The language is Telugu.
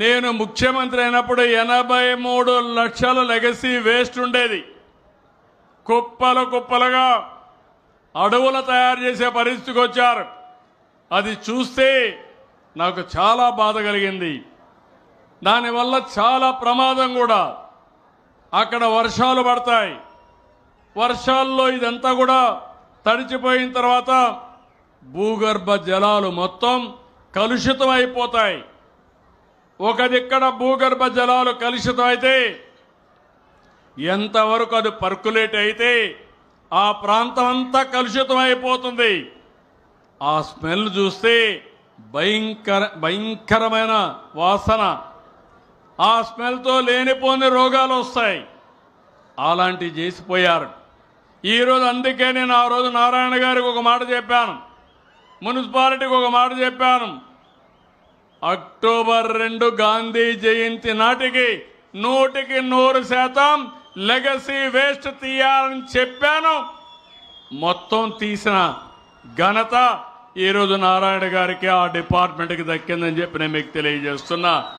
నేను ముఖ్యమంత్రి అయినప్పుడు 83 లక్షల లెగసీ వేస్ట్ ఉండేది. కుప్పలు కుప్పలుగా అడవులు తయారు చేసే పరిస్థితికి వచ్చారు. అది చూస్తే నాకు చాలా బాధ కలిగింది. దానివల్ల చాలా ప్రమాదం కూడా. అక్కడ వర్షాలు పడతాయి, వర్షాల్లో ఇదంతా కూడా తడిచిపోయిన తర్వాత భూగర్భ జలాలు మొత్తం కలుషితం అయిపోతాయి. ఒక దిక్కడ భూగర్భ జలాలు కలుషితం అయితే ఎంతవరకు అది పర్కులేట్ అయితే ఆ ప్రాంతం అంతా కలుషితం అయిపోతుంది. ఆ స్మెల్ చూస్తే భయంకరమైన వాసన. ఆ స్మెల్తో లేనిపోని రోగాలు వస్తాయి. అలాంటివి చేసిపోయారు. ఈరోజు అందుకే నేను ఆ రోజు నారాయణ గారికి ఒక మాట చెప్పాను, మున్సిపాలిటీకి ఒక మాట చెప్పాను. అక్టోబర్ 2 గాంధీ జయంతి నాటికి 100% లెగసీ వేస్ట్ తీయాలని చెప్పాను. మొత్తం తీసిన ఘనత ఈరోజు నారాయణ గారికి, ఆ డిపార్ట్మెంట్కి దక్కిందని చెప్పి నేను మీకు తెలియజేస్తున్నా.